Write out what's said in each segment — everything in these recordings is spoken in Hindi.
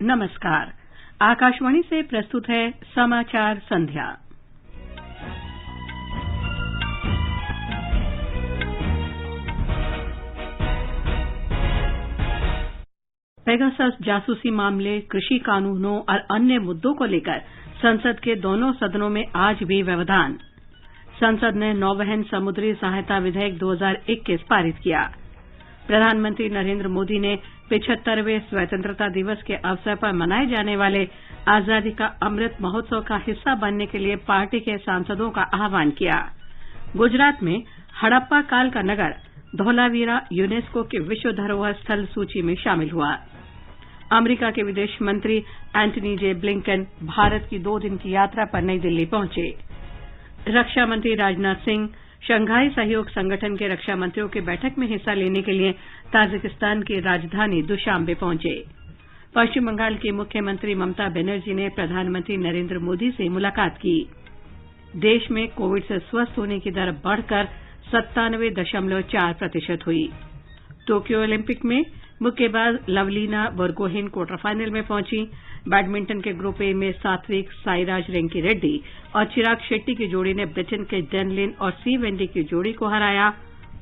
नमस्कार। आकाशवाणी से प्रस्तुत है समाचार संध्या। पेगासस जासूसी मामले, कृषि कानूनों और अन्य मुद्दों को लेकर संसद के दोनों सदनों में आज भी व्यवधान। संसद ने नौवहन समुद्री सहायता विधेयक 2021 पारित किया। प्रधानमंत्री नरेंद्र मोदी ने 75वें स्वतंत्रता दिवस के अवसर पर मनाए जाने वाले आजादी का अमृत महोत्सव का हिस्सा बनने के लिए पार्टी के सांसदों का आह्वान किया। गुजरात में हड़प्पा काल का नगर धौलावीरा यूनेस्को के विश्व धरोहर स्थल सूची में शामिल हुआ। अमेरिका के विदेश मंत्री एंटनी जे ब्लिंकन भारत की 2 दिन की यात्रा पर नई दिल्ली पहुंचे। रक्षा मंत्री राजनाथ सिंह शंघाई सहयोग संगठन के रक्षा मंत्रियों की बैठक में हिस्सा लेने के लिए ताजिकिस्तान की राजधानी दुशांबे पहुंचे। पश्चिम बंगाल की मुख्यमंत्री ममता बनर्जी ने प्रधानमंत्री नरेंद्र मोदी से मुलाकात की। देश में कोविड से स्वस्थ होने की दर बढ़कर 97.4% हुई। टोक्यो ओलंपिक में मुक्केबाज लवलीना बोरगोहेन क्वार्टर फाइनल में पहुंची। बैडमिंटन के ग्रुप ए में सात्विक साईराज रेंकी रेड्डी और चिराग शेट्टी की जोड़ी ने ब्रिटेन के डेन लिन और सी वेंडी की जोड़ी को हराया।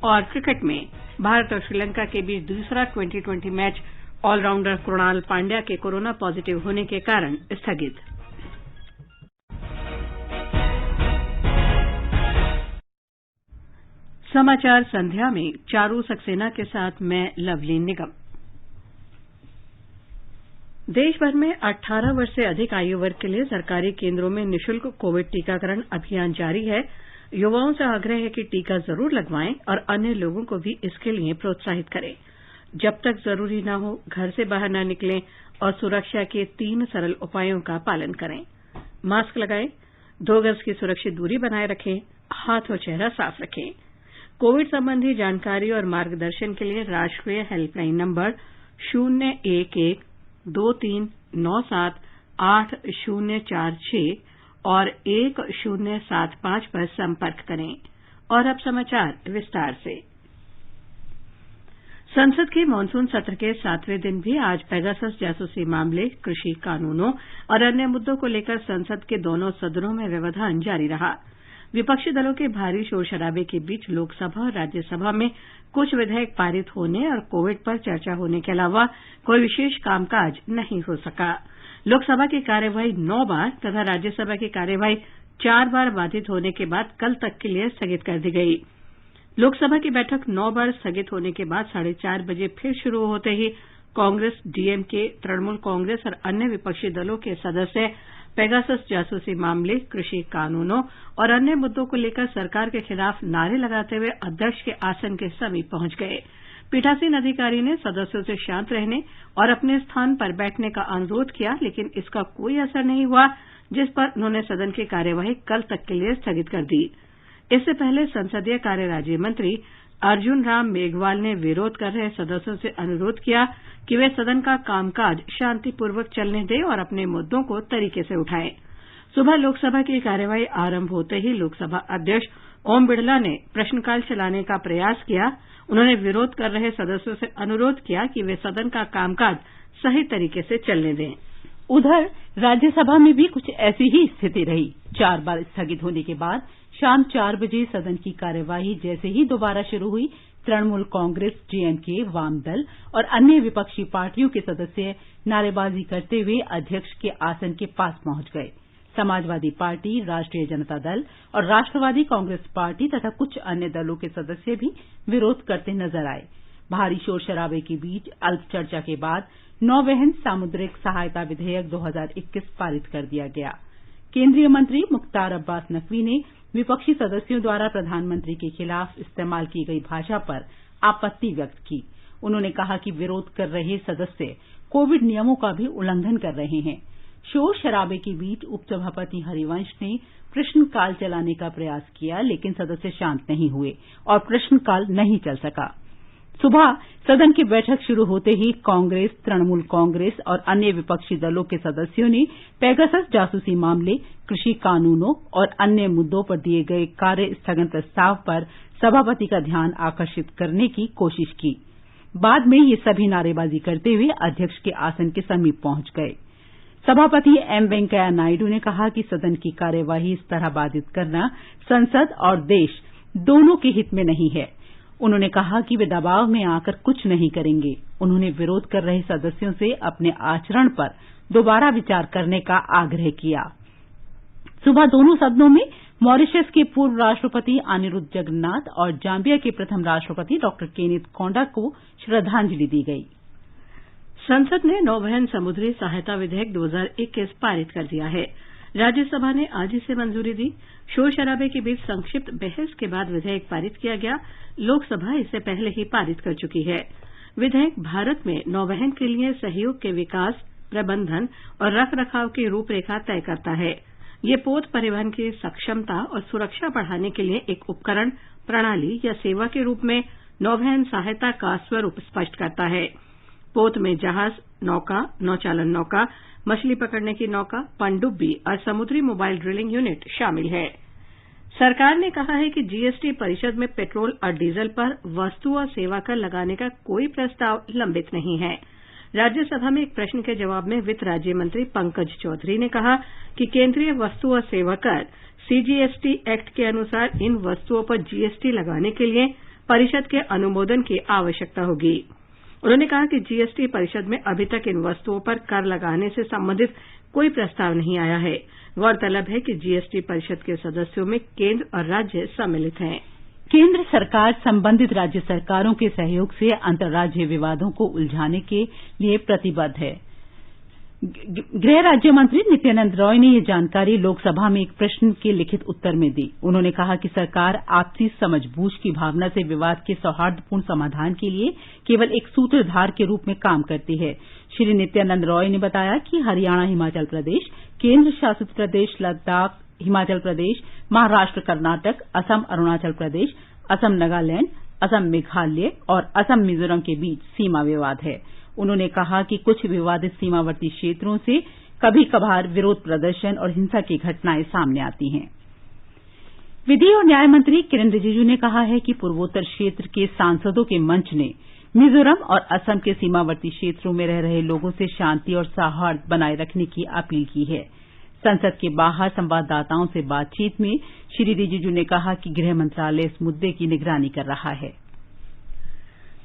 और क्रिकेट में भारत और श्रीलंका के बीच दूसरा 2020 मैच ऑलराउंडर कृणाल पांड्या के कोरोना पॉजिटिव होने के कारण स्थगित। समाचार संध्या में चारू सक्सेना के साथ मैं लवलीन निगम। देश भर में 18 वर्ष से अधिक आयु वर्ग के लिए सरकारी केंद्रों में निःशुल्क कोविड टीकाकरण अभियान जारी है। युवाओं से आग्रह है कि टीका जरूर लगवाएं और अन्य लोगों को भी इसके लिए प्रोत्साहित करें। जब तक जरूरी न हो घर से बाहर न निकलें और सुरक्षा के 3 सरल उपायों का पालन करें। मास्क लगाएं, 2 गज की सुरक्षित दूरी बनाए रखें, हाथ और चेहरा साफ रखें। कोविड संबंधी जानकारी और मार्गदर्शन के लिए राष्ट्रीय हेल्पलाइन नंबर 01123978046 और 1075 पर संपर्क करें। और अब समाचार विस्तार से। संसद के मानसून सत्र के 7वें दिन भी आज पेगासस जासूसी मामले, कृषि कानूनों और अन्य मुद्दों को लेकर संसद के दोनों सदनों में व्यवधान जारी रहा। विपक्षी दलों के भारी शोर शराबे के बीच लोकसभा और राज्यसभा में कुछ विधेयक पारित होने और कोविड पर चर्चा होने के अलावा कोई विशेष कामकाज नहीं हो सका। लोकसभा की कार्यवाही 9 बार तथा राज्यसभा की कार्यवाही 4 बार बाधित होने के बाद कल तक के लिए स्थगित कर दी गई। लोकसभा की बैठक 9 बार स्थगित होने के बाद 4:30 बजे फिर शुरू होते ही कांग्रेस, डीएमके, तृणमूल कांग्रेस और अन्य विपक्षी दलों के सदस्य पेगासस जासूसी मामले, कृषि कानूनों और अन्य मुद्दों को लेकर सरकार के खिलाफ नारे लगाते हुए अध्यक्ष के आसन के समीप पहुंच गए। पीठासीन अधिकारी ने सदस्यों से शांत रहने और अपने स्थान पर बैठने का अनुरोध किया, लेकिन इसका कोई असर नहीं हुआ, जिस पर उन्होंने सदन की कार्यवाही कल तक के लिए स्थगित कर दी। इससे पहले संसदीय कार्य राज्य मंत्री अर्जुन राम मेघवाल ने विरोध कर रहे सदस्यों से अनुरोध किया कि वे सदन का कामकाज शांतिपूर्वक चलने दें और अपने मुद्दों को तरीके से उठाएं। सुबह लोकसभा की कार्यवाही आरंभ होते ही लोकसभा अध्यक्ष ओम बिड़ला ने प्रश्नकाल चलाने का प्रयास किया। उन्होंने विरोध कर रहे सदस्यों से अनुरोध किया कि वे सदन का कामकाज सही तरीके से चलने दें। उधर राज्यसभा में भी कुछ ऐसी ही स्थिति रही। 4 बार स्थगित होने के बाद शाम 4 बजे सदन की कार्यवाही जैसे ही दोबारा शुरू हुई, तृणमूल कांग्रेस, डीएमके, वामदल और अन्य विपक्षी पार्टियों के सदस्य नारेबाजी करते हुए अध्यक्ष के आसन के पास पहुंच गए। समाजवादी पार्टी, राष्ट्रीय जनता दल और राष्ट्रवादी कांग्रेस पार्टी तथा कुछ अन्य दलों के सदस्य भी विरोध करते नजर आए। भारी शोर शराबे के बीच अल्प चर्चा के बाद नौवहन सामुद्रिक सहायता विधेयक 2021 पारित कर दिया गया। केंद्रीय मंत्री मुख्तार अब्बास नकवी ने विपक्षी सदस्यों द्वारा प्रधानमंत्री के खिलाफ इस्तेमाल की गई भाषा पर आपत्ति व्यक्त की। उन्होंने कहा कि विरोध कर रहे सदस्य कोविड नियमों का भी उल्लंघन कर रहे हैं। शोर शराबे के बीच उपसभापति हरिवंश ने प्रश्नकाल चलाने का प्रयास किया, लेकिन सदस्य शांत नहीं हुए और प्रश्नकाल नहीं चल सका। सुबह सदन की बैठक शुरू होते ही कांग्रेस, तृणमूल कांग्रेस और अन्य विपक्षी दलों के सदस्यों ने पेगासस जासूसी मामले, कृषि कानूनों और अन्य मुद्दों पर दिए गए कार्य स्थगन प्रस्ताव पर सभापति का ध्यान आकर्षित करने की कोशिश की। बाद में ये सभी नारेबाजी करते हुए अध्यक्ष के आसन के समीप पहुंच गए। सभापति एम वेंकैया नायडू ने कहा कि सदन की कार्यवाही इस तरह बाधित करना संसद और देश दोनों के हित में नहीं है। उन्होंने कहा कि वे दबाव में आकर कुछ नहीं करेंगे। उन्होंने विरोध कर रहे सदस्यों से अपने आचरण पर दोबारा विचार करने का आग्रह किया। सुबह दोनों सदनों में मॉरिशस के पूर्व राष्ट्रपति अनिरुद्ध जगन्नाथ और जाम्बिया के प्रथम राष्ट्रपति डॉ केनेथ कोंडा को श्रद्धांजलि दी गई। संसद ने नौवहन समुद्री सहायता विधेयक 2021 पारित कर दिया है। राज्यसभा ने आज इसे मंजूरी दी। शोर शराबे के बीच संक्षिप्त बहस के बाद विधेयक पारित किया गया। लोकसभा इसे पहले ही पारित कर चुकी है। विधेयक भारत में नौवहन के लिए सहयोग के विकास, प्रबंधन और रखरखाव की रूपरेखा तय करता है। ये पोत परिवहन की सक्षमता और सुरक्षा बढ़ाने के लिए एक उपकरण, प्रणाली या सेवा के रूप में नौवहन सहायता का स्वरूप स्पष्ट करता है। पोत में जहाज, नौका, नौचालन नौका, मछली पकड़ने की नौका, पनडुब्बी और समुद्री मोबाइल ड्रिलिंग यूनिट शामिल है। सरकार ने कहा है कि जीएसटी परिषद में पेट्रोल और डीजल पर वस्तु और सेवा कर लगाने का कोई प्रस्ताव लंबित नहीं है। राज्यसभा में एक प्रश्न के जवाब में वित्त राज्य मंत्री पंकज चौधरी ने कहा कि केंद्रीय वस्तु और सेवा कर सीजीएसटी एक्ट के अनुसार इन वस्तुओं पर जीएसटी लगाने के लिए परिषद के अनुमोदन की आवश्यकता होगी। उन्होंने कहा कि जीएसटी परिषद में अभी तक इन वस्तुओं पर कर लगाने से संबंधित कोई प्रस्ताव नहीं आया है। गौरतलब है कि जीएसटी परिषद के सदस्यों में केंद्र और राज्य सम्मिलित हैं। केंद्र सरकार संबंधित राज्य सरकारों के सहयोग से अंतर्राज्यीय विवादों को उलझाने के लिए प्रतिबद्ध है। गृह राज्य मंत्री नित्यानंद राय ने यह जानकारी लोकसभा में एक प्रश्न के लिखित उत्तर में दी। उन्होंने कहा कि सरकार आपसी समझबूझ की भावना से विवाद के सौहार्दपूर्ण समाधान के लिए केवल एक सूत्रधार के रूप में काम करती है। श्री नित्यानंद राय ने बताया कि हरियाणा, हिमाचल प्रदेश, केंद्र शासित प्रदेश लद्दाख, हिमाचल प्रदेश, महाराष्ट्र, कर्नाटक, असम, अरुणाचल प्रदेश, असम, नागालैंड, असम, मेघालय और असम, मिजोरम के बीच सीमा विवाद है। उन्होंने कहा कि कुछ विवादित सीमावर्ती क्षेत्रों से कभी कभार विरोध प्रदर्शन और हिंसा की घटनाएं सामने आती हैं। विधि और न्याय मंत्री किरेन रिजिजू ने कहा है कि पूर्वोत्तर क्षेत्र के सांसदों के मंच ने मिजोरम और असम के सीमावर्ती क्षेत्रों में रह रहे लोगों से शांति और सौहार्द बनाए रखने की अपील की है। संसद के बाहर संवाददाताओं से बातचीत में श्री रिजिजू ने कहा कि गृह मंत्रालय इस मुद्दे की निगरानी कर रहा है।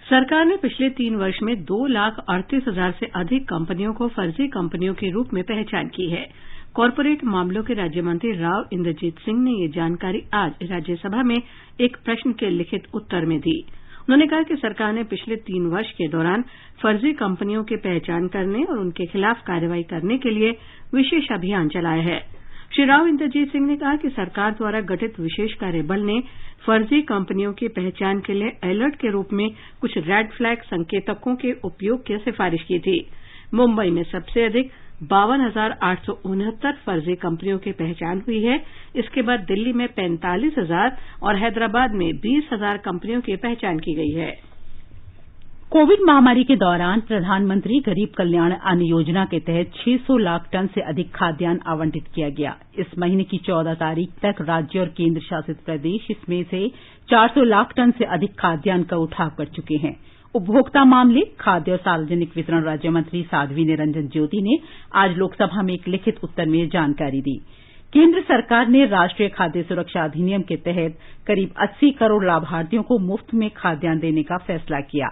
सरकार ने पिछले 3 वर्ष में 2,38,000 से अधिक कंपनियों को फर्जी कंपनियों के रूप में पहचान की है। कॉरपोरेट मामलों के राज्य मंत्री राव इंद्रजीत सिंह ने ये जानकारी आज राज्यसभा में एक प्रश्न के लिखित उत्तर में दी। उन्होंने कहा कि सरकार ने पिछले 3 वर्ष के दौरान फर्जी कंपनियों की पहचान करने और उनके खिलाफ कार्रवाई करने के लिए विशेष अभियान चलाया है। श्री राव इंद्रजीत सिंह ने कहा कि सरकार द्वारा गठित विशेष कार्यबल ने फर्जी कंपनियों की पहचान के लिए अलर्ट के रूप में कुछ रेड फ्लैग संकेतकों के उपयोग की सिफारिश की थी। मुंबई में सबसे अधिक 52,869 फर्जी कंपनियों की पहचान हुई है। इसके बाद दिल्ली में 45,000 और हैदराबाद में 20,000 कंपनियों की पहचान की गई है। कोविड महामारी के दौरान प्रधानमंत्री गरीब कल्याण अन्न योजना के तहत 600 लाख टन से अधिक खाद्यान्न आवंटित किया गया। इस महीने की 14 तारीख तक राज्य और केंद्र शासित प्रदेश इसमें से 400 लाख टन से अधिक खाद्यान्न का उठाव कर चुके हैं। उपभोक्ता मामले, खाद्य और सार्वजनिक वितरण राज्य मंत्री साध्वी निरंजन ज्योति ने आज लोकसभा में एक लिखित उत्तर में यह जानकारी दी। केंद्र सरकार ने राष्ट्रीय खाद्य सुरक्षा अधिनियम के तहत करीब 80 करोड़ लाभार्थियों को मुफ्त में खाद्यान्न देने का फैसला किया।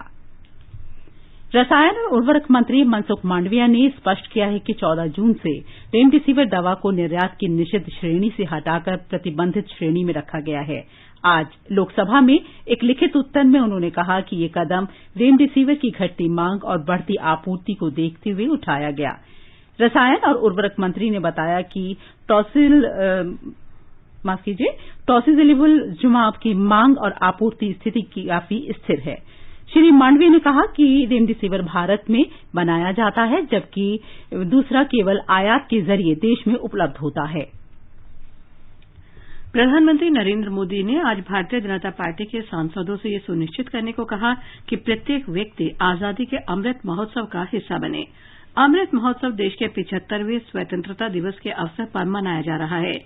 रसायन और उर्वरक मंत्री मनसुख मांडविया ने स्पष्ट किया है कि 14 जून से रेमडेसिविर दवा को निर्यात की निषिद्ध श्रेणी से हटाकर प्रतिबंधित श्रेणी में रखा गया है। आज लोकसभा में एक लिखित उत्तर में उन्होंने कहा कि ये कदम रेमडेसिविर की घटती मांग और बढ़ती आपूर्ति को देखते हुए उठाया गया। रसायन और उर्वरक मंत्री ने बताया कि टॉसिलिजुमाब की मांग और आपूर्ति स्थिति काफी स्थिर है। श्री मांडविया ने कहा कि रेमडेसिविर भारत में बनाया जाता है, जबकि दूसरा केवल आयात के जरिए देश में उपलब्ध होता है। प्रधानमंत्री नरेंद्र मोदी ने आज भारतीय जनता पार्टी के सांसदों से यह सुनिश्चित करने को कहा कि प्रत्येक व्यक्ति आजादी के अमृत महोत्सव का हिस्सा बने। अमृत महोत्सव देश के 75वें स्वतंत्रता दिवस के अवसर पर मनाया जा रहा है।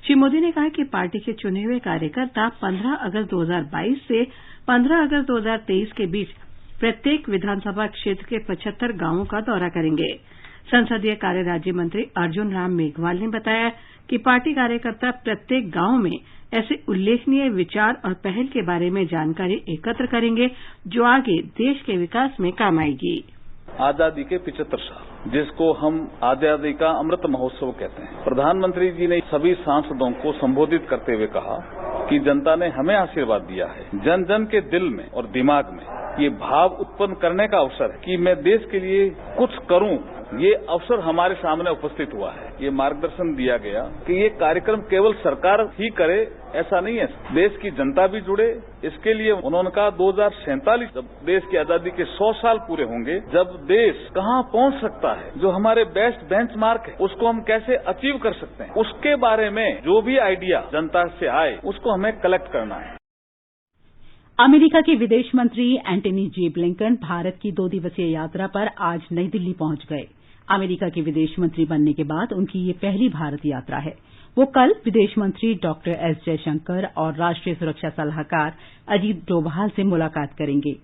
श्री मोदी ने कहा कि पार्टी के चुने हुए कार्यकर्ता 15 अगस्त 2022 से 15 अगस्त 2023 के बीच प्रत्येक विधानसभा क्षेत्र के 75 गांवों का दौरा करेंगे। संसदीय कार्य राज्य मंत्री अर्जुन राम मेघवाल ने बताया कि पार्टी कार्यकर्ता प्रत्येक गांव में ऐसे उल्लेखनीय विचार और पहल के बारे में जानकारी एकत्र करेंगे जो आगे देश के विकास में काम आएगी। आजादी के 75 साल, जिसको हम आजादी का अमृत महोत्सव कहते हैं। प्रधानमंत्री जी ने सभी सांसदों को संबोधित करते हुए कहा कि जनता ने हमें आशीर्वाद दिया है। जन जन के दिल में और दिमाग में ये भाव उत्पन्न करने का अवसर है कि मैं देश के लिए कुछ करूं। ये अवसर हमारे सामने उपस्थित हुआ है। ये मार्गदर्शन दिया गया कि ये कार्यक्रम केवल सरकार ही करे, ऐसा नहीं है, देश की जनता भी जुड़े। इसके लिए उन्होंने कहा 2047 जब देश की आजादी के 100 साल पूरे होंगे, जब देश कहां पहुंच सकता है, जो हमारे बेस्ट बेंचमार्क है, उसको हम कैसे अचीव कर सकते हैं, उसके बारे में जो भी आइडिया जनता से आए उसको हमें कलेक्ट करना है। अमेरिका के विदेश मंत्री एंटनी जे ब्लिंकन भारत की 2 दिवसीय यात्रा पर आज नई दिल्ली पहुंच गए। अमेरिका के विदेश मंत्री बनने के बाद उनकी ये पहली भारत यात्रा है। वो कल विदेश मंत्री डॉक्टर एस जयशंकर और राष्ट्रीय सुरक्षा सलाहकार अजीत डोभाल से मुलाकात करेंगे।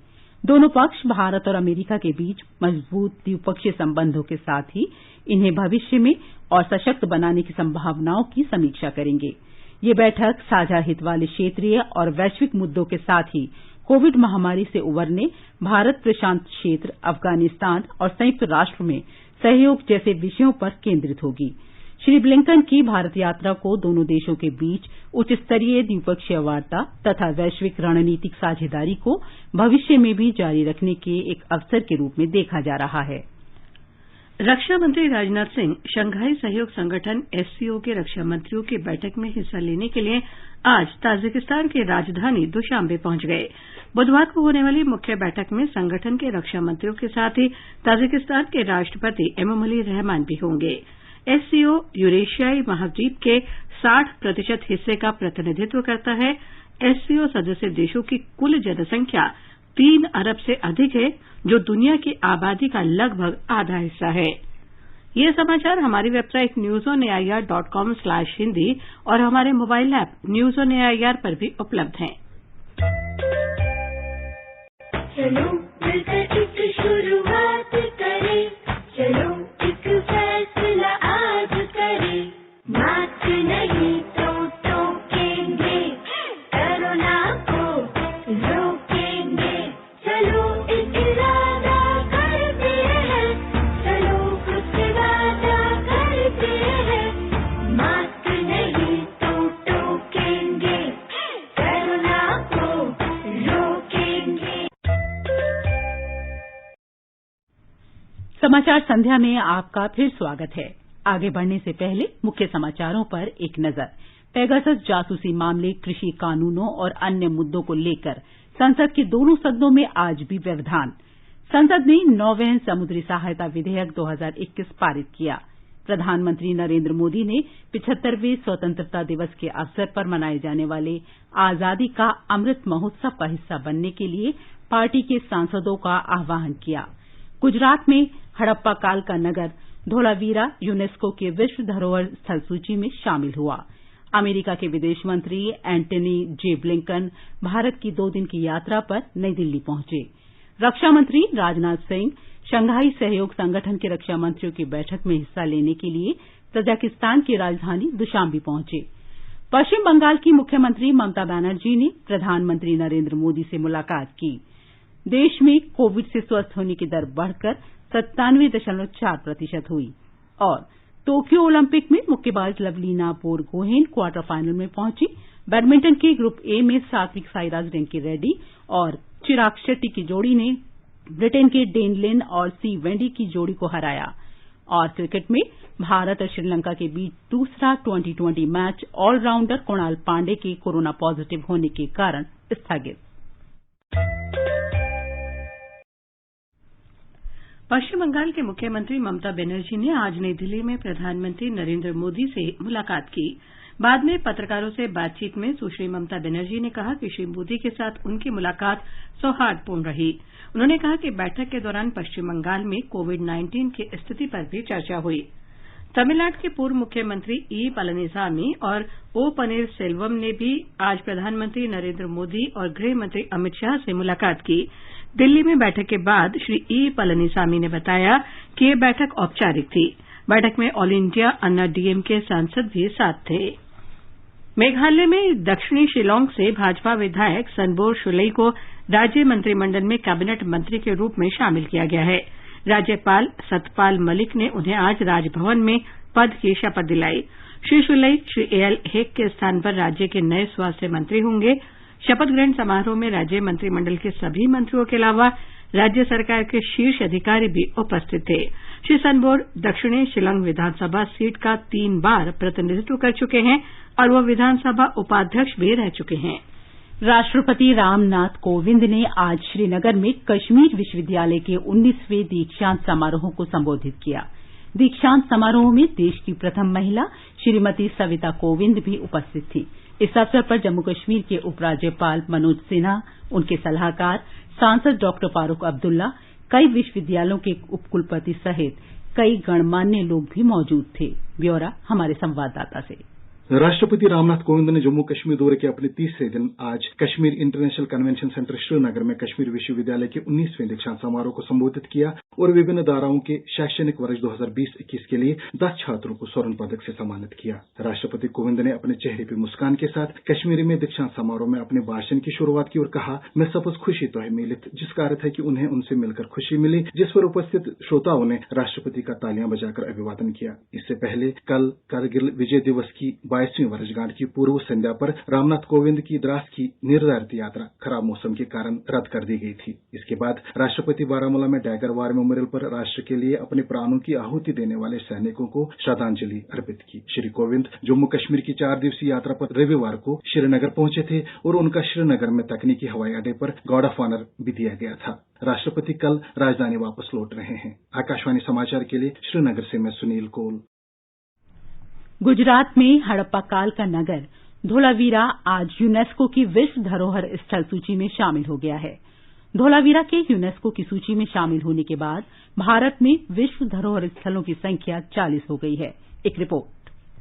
दोनों पक्ष भारत और अमेरिका के बीच मजबूत द्विपक्षीय संबंधों के साथ ही इन्हें भविष्य में और सशक्त बनाने की संभावनाओं की समीक्षा करेंगे। ये बैठक साझा हित वाले क्षेत्रीय और वैश्विक मुद्दों के साथ ही कोविड महामारी से उबरने, भारत प्रशांत क्षेत्र, अफगानिस्तान और संयुक्त राष्ट्र में सहयोग जैसे विषयों पर केंद्रित होगी। श्री ब्लिंकन की भारत यात्रा को दोनों देशों के बीच उच्च स्तरीय द्विपक्षीय वार्ता तथा वैश्विक रणनीतिक साझेदारी को भविष्य में भी जारी रखने के एक अवसर के रूप में देखा जा रहा है। रक्षा मंत्री राजनाथ सिंह शंघाई सहयोग संगठन एससीओ के रक्षा मंत्रियों की बैठक में हिस्सा लेने के लिए आज ताजिकिस्तान की राजधानी दुशांबे पहुंच गए। बुधवार को होने वाली मुख्य बैठक में संगठन के रक्षा मंत्रियों के साथ ही ताजिकिस्तान के राष्ट्रपति एमोमली रहमान भी होंगे। एससीओ यूरेशियाई महाद्वीप के 60% हिस्से का प्रतिनिधित्व करता है। एससीओ सदस्य देशों की कुल जनसंख्या 3 अरब से अधिक है, जो दुनिया की आबादी का लगभग आधा हिस्सा है। ये समाचार हमारी वेबसाइट newsonair.com/hindi और हमारे mobile app news on AIR पर भी उपलब्ध हैं। चलो मिलकर एक शुरुआत करें, चलो एक फैसला आज करें, मास्क नहीं तो टोकेंगे, कोरोना को रोकेंगे, चलो एक इरादा करते हैं, चलो कुछ वादा करते हैं, मास्क नहीं तो टोकेंगे, कोरोना को रोकेंगे। समाचार संध्या में आपका फिर स्वागत है। आगे बढ़ने से पहले मुख्य समाचारों पर एक नजर। पेगासस जासूसी मामले, कृषि कानूनों और अन्य मुद्दों को लेकर संसद के दोनों सदनों में आज भी व्यवधान। संसद ने नौवें समुद्री सहायता विधेयक 2021 पारित किया। प्रधानमंत्री नरेंद्र मोदी ने 75वें स्वतंत्रता दिवस के अवसर पर मनाए जाने वाले आजादी का अमृत महोत्सव का हिस्सा बनने के लिए पार्टी के सांसदों का आह्वान किया। गुजरात में हड़प्पा काल का नगर धोलावीरा यूनेस्को के विश्व धरोहर स्थल सूची में शामिल हुआ। अमेरिका के विदेश मंत्री एंटनी जे ब्लिंकन भारत की 2 दिन की यात्रा पर नई दिल्ली पहुंचे। रक्षा मंत्री राजनाथ सिंह शंघाई सहयोग संगठन के रक्षा मंत्रियों की बैठक में हिस्सा लेने के लिए तजाकिस्तान की राजधानी दुशांबे पहुंचे। पश्चिम बंगाल की मुख्यमंत्री ममता बनर्जी ने प्रधानमंत्री नरेंद्र मोदी से मुलाकात की। देश में कोविड से स्वस्थ होने की दर बढ़कर 97.4% हुई। और टोक्यो ओलंपिक में मुक्केबाज लवलीना बोरगोहेन क्वार्टर फाइनल में पहुंची। बैडमिंटन के ग्रुप ए में सात्विक साईराज रेंकी रेड्डी और चिराग शेट्टी की जोड़ी ने ब्रिटेन के डेन लिन और सी वेंडी की जोड़ी को हराया। और क्रिकेट में भारत और श्रीलंका के बीच दूसरा 2020 मैच ऑलराउंडर कुणाल पांडे के कोरोना पॉजिटिव होने के कारण स्थगित। पश्चिम बंगाल के मुख्यमंत्री ममता बनर्जी ने आज नई दिल्ली में प्रधानमंत्री नरेंद्र मोदी से मुलाकात की। बाद में पत्रकारों से बातचीत में सुश्री ममता बनर्जी ने कहा कि श्री मोदी के साथ उनकी मुलाकात सौहार्दपूर्ण रही। उन्होंने कहा कि बैठक के दौरान पश्चिम बंगाल में कोविड-19 की स्थिति पर भी चर्चा हुई। तमिलनाडु के पूर्व मुख्यमंत्री ई पलनीसामी और ओ पनीर सेल्वम ने भी आज प्रधानमंत्री नरेंद्र मोदी और गृह मंत्री अमित शाह से मुलाकात की। दिल्ली में बैठक के बाद श्री ई पलनीसामी ने बताया कि ये बैठक औपचारिक थी। बैठक में ऑल इंडिया अन्ना डीएमके सांसद भी साथ थे। मेघालय में दक्षिणी शिलांग से भाजपा विधायक सनबोर शुलई को राज्य मंत्रिमंडल में कैबिनेट मंत्री के रूप में शामिल किया गया है। राज्यपाल सतपाल मलिक ने उन्हें आज राजभवन में पद की शपथ दिलाई। श्री शुलई श्री एएल हेक के स्थान पर राज्य के नए स्वास्थ्य मंत्री होंगे। शपथ ग्रहण समारोह में राज्य मंत्रिमंडल के सभी मंत्रियों के अलावा राज्य सरकार के शीर्ष अधिकारी भी उपस्थित थे। श्री सनबोर दक्षिणी शिलांग विधानसभा सीट का 3 बार प्रतिनिधित्व कर चुके हैं और वह विधानसभा उपाध्यक्ष भी रह चुके हैं। राष्ट्रपति रामनाथ कोविंद ने आज श्रीनगर में कश्मीर विश्वविद्यालय के 19वें दीक्षांत समारोह को संबोधित किया। दीक्षांत समारोह में देश की प्रथम महिला श्रीमती सविता कोविंद भी उपस्थित थी। इस अवसर पर जम्मू कश्मीर के उपराज्यपाल मनोज सिन्हा, उनके सलाहकार, सांसद डॉक्टर फारूक अब्दुल्ला, कई विश्वविद्यालयों के उपकुलपति सहित कई गणमान्य लोग भी मौजूद थे। ब्यौरा हमारे संवाददाता से। राष्ट्रपति रामनाथ कोविंद ने जम्मू कश्मीर दौरे के अपने तीसरे दिन आज Kashmir international convention centre Srinagar में कश्मीर विश्वविद्यालय के 19वें दीक्षांत समारोह को संबोधित किया और विभिन्न धाराओं के शैक्षणिक वर्ष 2020-21 के लिए 10 छात्रों को स्वर्ण पदक से सम्मानित किया। राष्ट्रपति कोविंद ने अपने चेहरे पर मुस्कान के साथ कश्मीरी में दीक्षांत समारोह में अपने भाषण की शुरुआत की और कहा, मैं सबस खुशी तो है मिलित, जिसका अर्थ है कि उन्हें उनसे मिलकर खुशी मिली, जिस पर उपस्थित श्रोताओं ने राष्ट्रपति का तालियां बजाकर अभिवादन किया। इससे पहले कल कारगिल विजय दिवस की 22वीं वर्षगांठ की पूर्व संध्या पर रामनाथ कोविंद की द्रास की निर्धारित यात्रा खराब मौसम के कारण रद्द कर दी गई थी। इसके बाद राष्ट्रपति बारामूला में डैगर वार मेमोरियल पर राष्ट्र के लिए अपने प्राणों की आहुति देने वाले सैनिकों को श्रद्धांजलि अर्पित की। श्री कोविंद जम्मू कश्मीर की 4 दिवसीय यात्रा पर रविवार को श्रीनगर पहुंचे थे और उनका श्रीनगर में तकनीकी हवाई अड्डे पर गार्ड ऑफ ऑनर भी दिया गया था। राष्ट्रपति कल राजधानी वापस लौट रहे हैं। आकाशवाणी समाचार के लिए श्रीनगर से मैं सुनील कौल। गुजरात में हड़प्पा काल का नगर धोलावीरा आज यूनेस्को की विश्व धरोहर स्थल सूची में शामिल हो गया है। धोलावीरा के यूनेस्को की सूची में शामिल होने के बाद भारत में विश्व धरोहर स्थलों की संख्या 40 हो गई है। एक रिपोर्ट।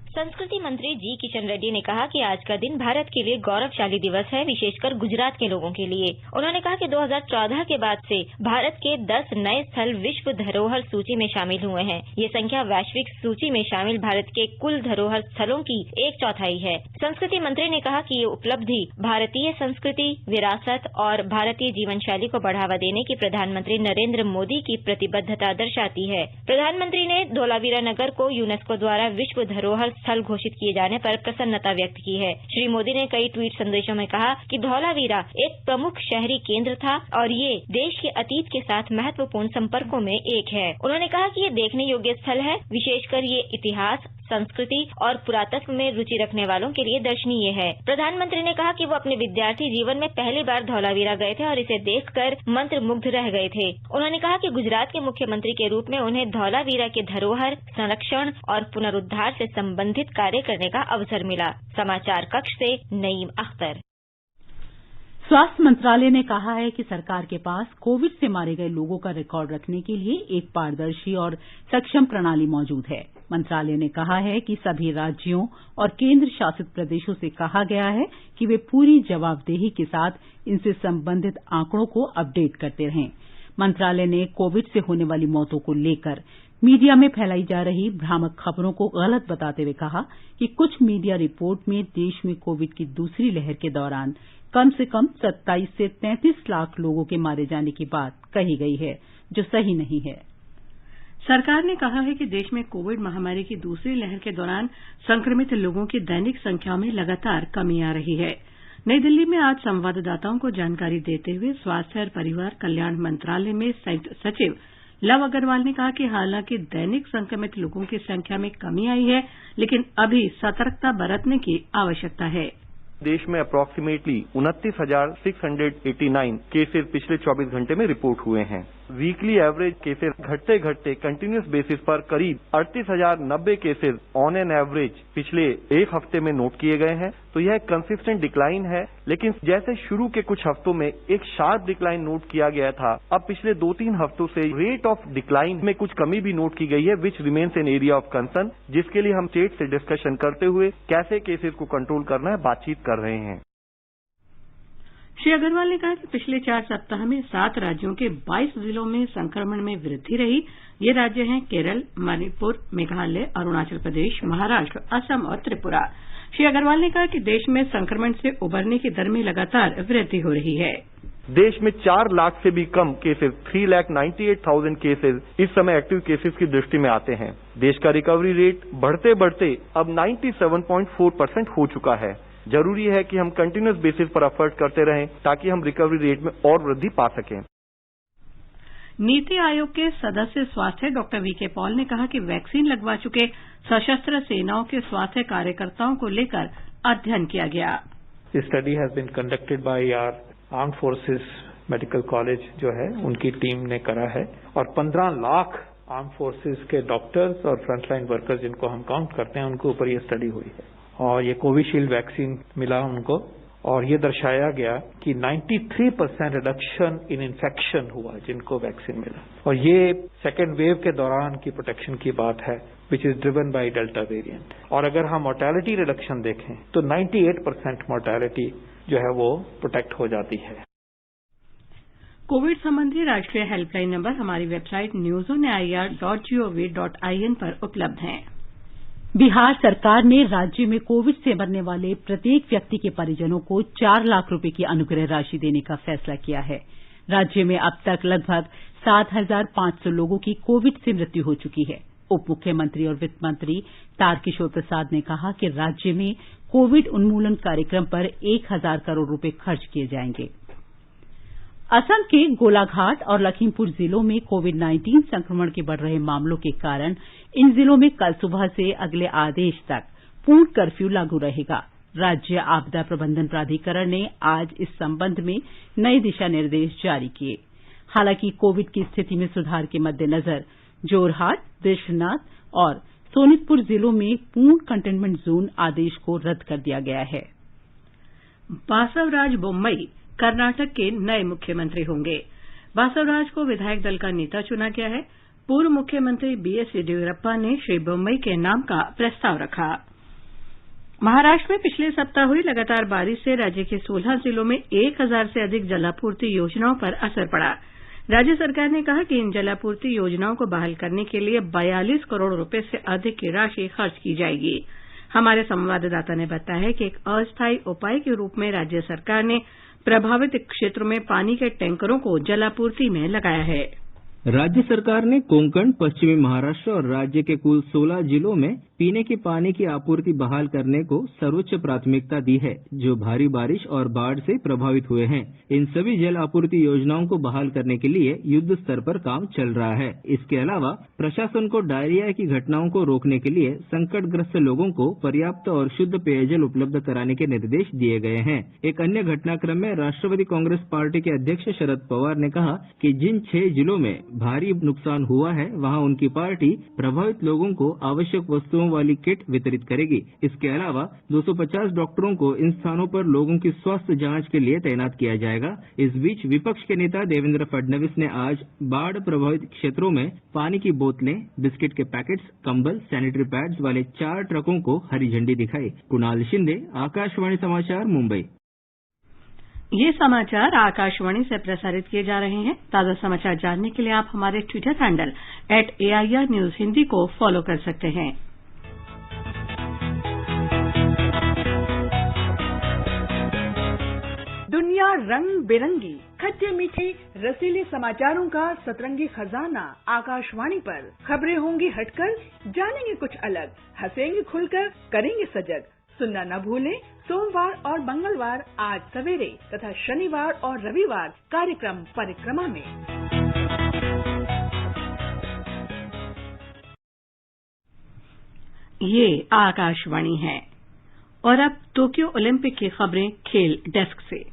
संस्कृति मंत्री जी किशन रेड्डी ने कहा कि आज का दिन भारत के लिए गौरवशाली दिवस है, विशेषकर गुजरात के लोगों के लिए। उन्होंने कहा कि 2014 के बाद से भारत के 10 नए स्थल विश्व धरोहर सूची में शामिल हुए हैं। ये संख्या वैश्विक सूची में शामिल भारत के कुल धरोहर स्थलों की 1/4 है। संस्कृति मंत्री ने कहा कि ये उपलब्धि भारतीय संस्कृति, विरासत और भारतीय जीवन शैली को बढ़ावा देने की प्रधानमंत्री नरेंद्र मोदी की प्रतिबद्धता दर्शाती है। प्रधानमंत्री ने धोलावीरा नगर को यूनेस्को द्वारा विश्व धरोहर स्थल घोषित किए जाने पर प्रसन्नता व्यक्त की है। श्री मोदी ने कई ट्वीट संदेशों में कहा कि धौलावीरा एक प्रमुख शहरी केंद्र था और ये देश के अतीत के साथ महत्वपूर्ण संपर्कों में एक है। उन्होंने कहा कि ये देखने योग्य स्थल है, विशेषकर ये इतिहास, संस्कृति और पुरातत्व में रुचि रखने वालों के लिए दर्शनीय है। प्रधानमंत्री ने कहा कि वो अपने विद्यार्थी जीवन में पहली बार धौलावीरा गए थे और इसे देखकर मंत्रमुग्ध रह गए थे। उन्होंने कहा कि गुजरात के मुख्यमंत्री के रूप में उन्हें धौलावीरा के धरोहर संरक्षण और पुनरुद्धार से संबंधित कार्य करने का अवसर मिला। समाचार कक्ष से नईम अख्तर। स्वास्थ्य मंत्रालय ने कहा है कि सरकार के पास कोविड से मारे गए लोगों का रिकॉर्ड रखने के लिए एक पारदर्शी और सक्षम प्रणाली मौजूद है। मंत्रालय ने कहा है कि सभी राज्यों और केंद्र शासित प्रदेशों से कहा गया है कि वे पूरी जवाबदेही के साथ इनसे संबंधित आंकड़ों को अपडेट करते रहें। मंत्रालय ने कोविड से होने वाली मौतों को लेकर मीडिया में फैलाई जा रही भ्रामक खबरों को गलत बताते हुए कहा कि कुछ मीडिया रिपोर्ट में देश में कोविड की दूसरी लहर के दौरान कम से कम 27 से 33 लाख लोगों के मारे जाने की बात कही गई है, जो सही नहीं है। सरकार ने कहा है कि देश में कोविड महामारी की दूसरी लहर के दौरान संक्रमित लोगों की दैनिक संख्या में लगातार कमी आ रही है। नई दिल्ली में आज संवाददाताओं को जानकारी देते हुए स्वास्थ्य और परिवार कल्याण मंत्रालय में संयुक्त सचिव लव अग्रवाल ने कहा कि हालांकि दैनिक संक्रमित लोगों की संख्या में कमी आई है, लेकिन अभी सतर्कता बरतने की आवश्यकता है। देश में अप्रॉक्सीमेटली 29,689 केसेस पिछले 24 घंटे में रिपोर्ट हुए हैं। वीकली एवरेज केसेस घटते घटते कंटिन्यूस बेसिस पर करीब 38,090 केसेस ऑन एन एवरेज पिछले एक हफ्ते में नोट किए गए हैं। तो यह कंसिस्टेंट डिक्लाइन है, लेकिन जैसे शुरू के कुछ हफ्तों में एक शार्प डिक्लाइन नोट किया गया था, अब पिछले 2-3 हफ्तों से रेट ऑफ डिक्लाइन में कुछ कमी भी नोट की गई है, which remains an area of concern, जिसके लिए हम स्टेट से डिस्कशन करते हुए कैसे केसेस को कंट्रोल करना है बातचीत कर रहे हैं। श्री अग्रवाल ने कहा कि पिछले 4 सप्ताह में 7 राज्यों के 22 जिलों में संक्रमण में वृद्धि रही। ये राज्य हैं केरल, मणिपुर, मेघालय, अरुणाचल प्रदेश, महाराष्ट्र, असम और त्रिपुरा। श्री अग्रवाल ने कहा कि देश में संक्रमण से उबरने की दर में लगातार वृद्धि हो रही है। देश में 4 लाख से भी कम केसेस 3,98,000 केसेस इस समय एक्टिव केसेस की दृष्टि में आते हैं। देश का रिकवरी रेट बढ़ते बढ़ते अब 97.4% हो चुका है। जरूरी है कि हम कंटिन्यूअस बेसिस पर एफर्ट करते रहें ताकि हम रिकवरी रेट में और वृद्धि पा सकें। नीति आयोग के सदस्य स्वास्थ्य डॉक्टर वीके पॉल ने कहा कि वैक्सीन लगवा चुके सशस्त्र सेनाओं के स्वास्थ्य कार्यकर्ताओं को लेकर अध्ययन किया गया। This study has been conducted by our Armed Forces Medical College जो है उनकी टीम ने करा है और 15 लाख आर्म फोर्सेस के डॉक्टर्स और फ्रंटलाइन वर्कर्स जिनको हम काउंट करते हैं उनके ऊपर ये स्टडी हुई है और ये कोविशील्ड वैक्सीन मिला उनको और ये दर्शाया गया कि 93% रिडक्शन इन इन्फेक्शन हुआ जिनको वैक्सीन मिला और ये सेकेंड वेव के दौरान की प्रोटेक्शन की बात है which is driven by delta variant. और अगर हम मोर्टेलिटी रिडक्शन देखें तो 98% मोर्टेलिटी जो है वो प्रोटेक्ट हो जाती है। कोविड संबंधी राष्ट्रीय हेल्पलाइन नंबर हमारी वेबसाइट newsonair.gov.in पर उपलब्ध हैं। बिहार सरकार ने राज्य में कोविड से मरने वाले प्रत्येक व्यक्ति के परिजनों को 4 लाख रुपए की अनुग्रह राशि देने का फैसला किया है। राज्य में अब तक लगभग 7,500 लोगों की कोविड से मृत्यु हो चुकी है। उप मुख्यमंत्री और वित्त मंत्री तारकिशोर प्रसाद ने कहा कि राज्य में कोविड उन्मूलन कार्यक्रम पर 1,000 करोड़ रुपए खर्च किए जाएंगे। असम के गोलाघाट और लखीमपुर जिलों में कोविड-19 संक्रमण के बढ़ रहे मामलों के कारण इन जिलों में कल सुबह से अगले आदेश तक पूर्ण कर्फ्यू लागू रहेगा। राज्य आपदा प्रबंधन प्राधिकरण ने आज इस संबंध में नए दिशा निर्देश जारी किए। हालांकि कोविड की स्थिति में सुधार के मद्देनजर जोरहाट, बिश्वनाथ और सोनितपुर जिलों में पूर्ण कंटेनमेंट जोन आदेश को रद्द कर दिया गया है। बासवराज बोम्मई कर्नाटक के नए मुख्यमंत्री होंगे। बासवराज को विधायक दल का नेता चुना गया है। पूर्व मुख्यमंत्री बीएस येदियुरप्पा ने श्री बोम्मई के नाम का प्रस्ताव रखा। महाराष्ट्र में पिछले सप्ताह हुई लगातार बारिश से राज्य के 16 जिलों में 1,000 से अधिक जलापूर्ति योजनाओं पर असर पड़ा। राज्य सरकार ने कहा कि इन जलापूर्ति योजनाओं को बहाल करने के लिए 42 करोड़ रुपए से अधिक की राशि खर्च की जाएगी। हमारे संवाददाता ने बताया है कि एक अस्थायी उपाय के रूप में राज्य सरकार ने प्रभावित क्षेत्रों में पानी के टैंकरों को जलापूर्ति में लगाया है। राज्य सरकार ने कोंकण, पश्चिमी महाराष्ट्र और राज्य के कुल 16 जिलों में पीने के पानी की आपूर्ति बहाल करने को सर्वोच्च प्राथमिकता दी है, जो भारी बारिश और बाढ़ से प्रभावित हुए हैं। इन सभी जल आपूर्ति योजनाओं को बहाल करने के लिए युद्ध स्तर पर काम चल रहा है। इसके अलावा प्रशासन को डायरिया की घटनाओं को रोकने के लिए संकटग्रस्त लोगों को पर्याप्त और शुद्ध पेयजल उपलब्ध कराने के निर्देश दिए गए हैं। एक अन्य घटनाक्रम में राष्ट्रवादी कांग्रेस पार्टी के अध्यक्ष शरद पवार ने कहा कि जिन 6 जिलों में भारी नुकसान हुआ है वहां उनकी पार्टी प्रभावित लोगों को आवश्यक वस्तुओं वाली किट वितरित करेगी। इसके अलावा 250 डॉक्टरों को इन स्थानों पर लोगों की स्वास्थ्य जांच के लिए तैनात किया जाएगा। इस बीच विपक्ष के नेता देवेंद्र फडणवीस ने आज बाढ़ प्रभावित क्षेत्रों में पानी की बोतलें, बिस्किट के पैकेट्स, कंबल, सैनिटरी पैड्स वाले 4 ट्रकों को हरी झंडी दिखाई। कुणाल शिंदे, आकाशवाणी समाचार, मुंबई। ये समाचार आकाशवाणी से प्रसारित किए जा रहे हैं। ताजा समाचार जानने के लिए आप हमारे Twitter handle @AIR News Hindi को फॉलो कर सकते हैं। दुनिया रंग बिरंगी, खट्टे मीठे रसीले समाचारों का सतरंगी खजाना आकाशवाणी पर। खबरें होंगी हटकर, जानेंगे कुछ अलग, हंसेंगे खुलकर, करेंगे सजग। सुनना न भूलें सोमवार और मंगलवार आज सवेरे तथा शनिवार और रविवार कार्यक्रम परिक्रमा में। ये आकाशवाणी है और अब टोक्यो ओलंपिक की खबरें खेल डेस्क से।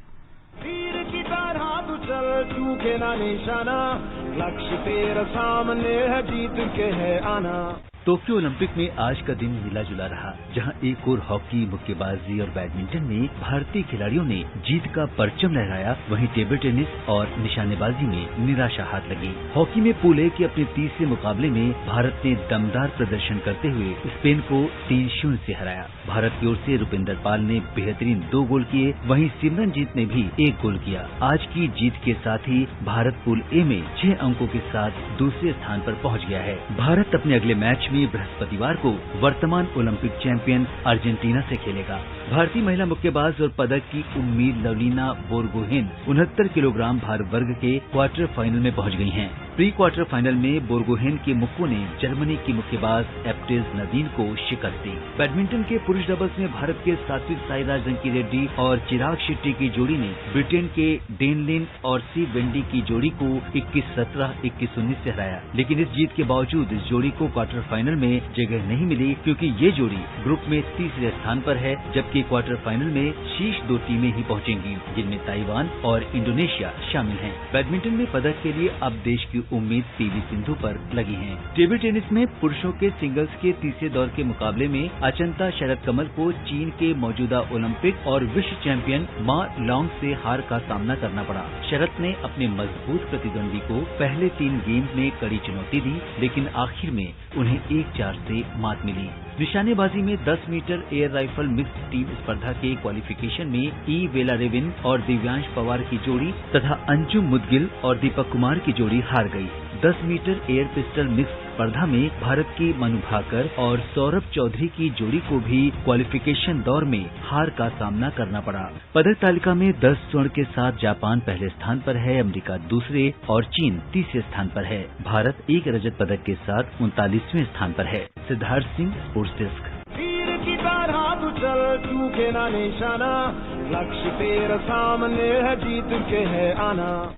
तीर की तरह तू चल, चूके ना निशाना, लक्ष्य तेरा सामने है, जीत के है आना। टोक्यो ओलंपिक में आज का दिन मिला जुला रहा, जहां एक और हॉकी, मुक्केबाजी और बैडमिंटन में भारतीय खिलाड़ियों ने जीत का परचम लहराया, वहीं टेबल टेनिस और निशानेबाजी में निराशा हाथ लगी। हॉकी में पूल ए के अपने तीसरे मुकाबले में भारत ने दमदार प्रदर्शन करते हुए स्पेन को 3-0 से हराया। भारत की ओर से रुपिंदर पाल ने बेहतरीन 2 गोल किए, वहीं सिमरनजीत ने भी 1 गोल किया। आज की जीत के साथ ही भारत पूल ए में 6 अंकों के साथ दूसरे स्थान पर पहुंच गया है। भारत अपने अगले मैच में बृहस्पतिवार को वर्तमान ओलंपिक चैंपियन अर्जेंटीना से खेलेगा। भारतीय महिला मुक्केबाज और पदक की उम्मीद लवलीना बोरगोहेन 69 किलोग्राम भार वर्ग के क्वार्टर फाइनल में पहुंच गई हैं। प्री क्वार्टर फाइनल में बोरगोहेन के मुक्को ने जर्मनी की मुक्केबाज एप्टेज नदीन को शिकस्त दी। बैडमिंटन के पुरुष डबल्स में भारत के सात्विक साईराज रंकी रेड्डी और चिराग शेट्टी की जोड़ी ने ब्रिटेन के डेन लिन और सी वेंडी की जोड़ी को 21-17, 21-19 से हराया। लेकिन इस जीत के बावजूद इस जोड़ी को क्वार्टर फाइनल में जगह नहीं मिली, क्योंकि ये जोड़ी ग्रुप में तीसरे स्थान पर है, जबकि क्वार्टर फाइनल में शीर्ष 2 टीमें ही पहुंचेंगी, जिनमें ताइवान और इंडोनेशिया शामिल हैं। बैडमिंटन में पदक के लिए अब देश की उम्मीद पीवी सिंधु पर लगी है। टेबल टेनिस में पुरुषों के सिंगल्स के तीसरे दौर के मुकाबले में अचंता शरद कमल को चीन के मौजूदा ओलंपिक और विश्व चैंपियन मा लॉन्ग से हार का सामना करना पड़ा। शरद ने अपने मजबूत प्रतिद्वंदी को पहले 3 गेम्स में कड़ी चुनौती दी, लेकिन आखिर में उन्हें 1-4 से मात मिली। निशानेबाजी में 10 metre air rifle mixed team स्पर्धा के क्वालिफिकेशन में ई वेलारेविन और दिव्यांश पवार की जोड़ी तथा अंजुम मुदगिल और दीपक कुमार की जोड़ी हार गई। 10 मीटर एयर पिस्टल मिक्स स्पर्धा में भारत की मनु भाकर और सौरभ चौधरी की जोड़ी को भी क्वालिफिकेशन दौर में हार का सामना करना पड़ा। पदक तालिका में 10 स्वर्ण के साथ जापान पहले स्थान पर है, अमेरिका दूसरे और चीन तीसरे स्थान पर है। भारत 1 रजत पदक के साथ 39वें स्थान पर है। Siddharth Singh, sports desk. तीर की तरह तू चल, चूके ना निशाना, लक्ष्य तेरा सामने है, जीत के है आना।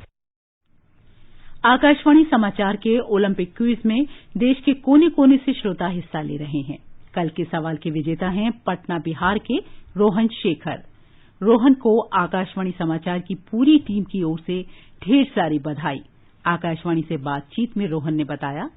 आकाशवाणी समाचार के ओलंपिक क्विज में देश के कोने कोने से श्रोता हिस्सा ले रहे हैं। कल के सवाल के विजेता हैं पटना बिहार के रोहन शेखर। रोहन को आकाशवाणी समाचार की पूरी टीम की ओर से ढेर सारी बधाई। आकाशवाणी से बातचीत में रोहन ने बताया,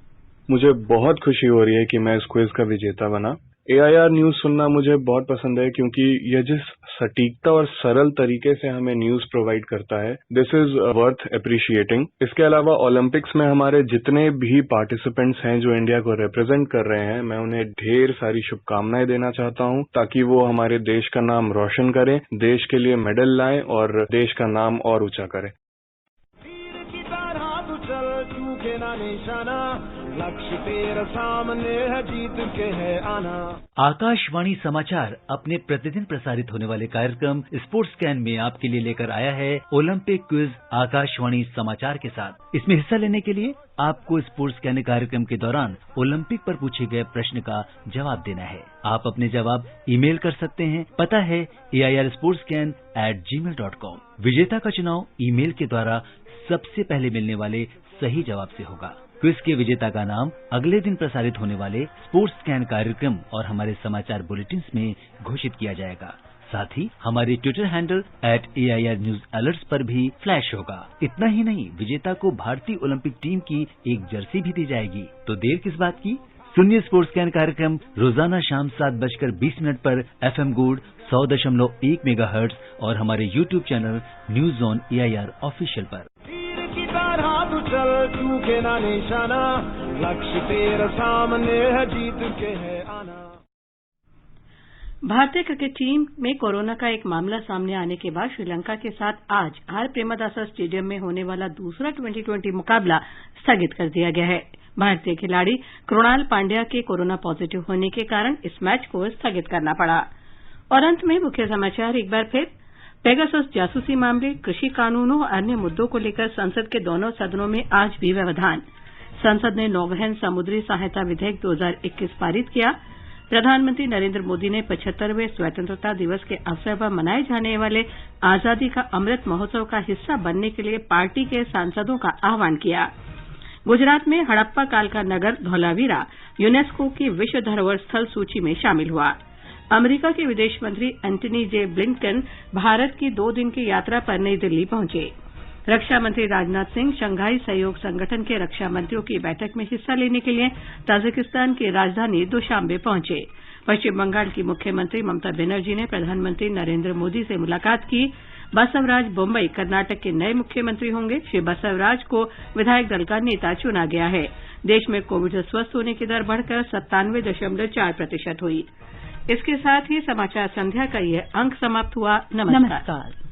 मुझे बहुत खुशी हो रही है कि मैं इस क्विज का विजेता बना। AIR न्यूज सुनना मुझे बहुत पसंद है, क्योंकि यह जिस सटीकता और सरल तरीके से हमें न्यूज प्रोवाइड करता है, दिस इज वर्थ अप्रिशिएटिंग। इसके अलावा ओलंपिक्स में हमारे जितने भी पार्टिसिपेंट्स हैं जो इंडिया को रिप्रेजेंट कर रहे हैं, मैं उन्हें ढेर सारी शुभकामनाएं देना चाहता हूं, ताकि वो हमारे देश का नाम रोशन करें, देश के लिए मेडल लाएं और देश का नाम और ऊंचा करें। चूके ना निशाना, लक्ष्य तेरा सामने है, जीत के है आना। आकाशवाणी समाचार अपने प्रतिदिन प्रसारित होने वाले कार्यक्रम स्पोर्ट्स स्कैन में आपके लिए लेकर आया है ओलंपिक क्विज आकाशवाणी समाचार के साथ। इसमें हिस्सा लेने के लिए आपको स्पोर्ट्स स्कैन कार्यक्रम के दौरान ओलंपिक पर पूछे गए प्रश्न का जवाब देना है। आप अपने जवाब ईमेल कर सकते हैं। पता है airsportscan@gmail.com। विजेता का चुनाव ईमेल के द्वारा सबसे पहले मिलने वाले सही जवाब से होगा। क्विज के विजेता का नाम अगले दिन प्रसारित होने वाले स्पोर्ट्स स्कैन कार्यक्रम और हमारे समाचार बुलेटिन्स में घोषित किया जाएगा। साथ ही हमारे Twitter handle @AIR News Alerts पर भी फ्लैश होगा। इतना ही नहीं, विजेता को भारतीय ओलंपिक टीम की एक जर्सी भी दी जाएगी। तो देर किस बात की, सुनिए स्पोर्ट्स स्कैन कार्यक्रम रोजाना शाम 7:20 पर FM गोल्ड 100.1 मेगाहर्ट्ज और हमारे YouTube channel news on AIR official पर। तू चल, चूके ना निशाना, लक्ष्य तेरा सामने है, जीत के है आना। भारतीय क्रिकेट टीम में कोरोना का एक मामला सामने आने के बाद श्रीलंका के साथ आज आर प्रेमदासा स्टेडियम में होने वाला दूसरा 2020 मुकाबला स्थगित कर दिया गया है। भारतीय खिलाड़ी कृणाल पांड्या के कोरोना पॉजिटिव होने के कारण इस मैच को स्थगित करना पड़ा। और अंत में मुख्य समाचार एक बार फिर। पेगासस जासूसी मामले, कृषि कानूनों और अन्य मुद्दों को लेकर संसद के दोनों सदनों में आज भी व्यवधान। संसद ने नौवहन समुद्री सहायता विधेयक 2021 पारित किया। प्रधानमंत्री नरेंद्र मोदी ने 75वें स्वतंत्रता दिवस के अवसर पर मनाए जाने वाले आजादी का अमृत महोत्सव का हिस्सा बनने के लिए पार्टी के सांसदों का आह्वान किया। गुजरात में हड़प्पा काल का नगर धौलावीरा यूनेस्को की विश्व धरोहर स्थल सूची में शामिल हुआ। अमेरिका के विदेश मंत्री एंटनी जे ब्लिंकन भारत की 2 दिन की यात्रा पर नई दिल्ली पहुंचे। रक्षा मंत्री राजनाथ सिंह शंघाई सहयोग संगठन के रक्षा मंत्रियों की बैठक में हिस्सा लेने के लिए ताजिकिस्तान की राजधानी दुशांबे पहुंचे। पश्चिम बंगाल की मुख्यमंत्री ममता बनर्जी ने प्रधानमंत्री नरेंद्र मोदी से मुलाकात की। बसवराज बोम्बई कर्नाटक के नए मुख्यमंत्री होंगे। श्री बसवराज को विधायक दल का नेता चुना गया है। देश में कोविड से स्वस्थ होने की दर बढ़कर 97.4% हुई। इसके साथ ही समाचार संध्या का ये अंक समाप्त हुआ। नमस्कार।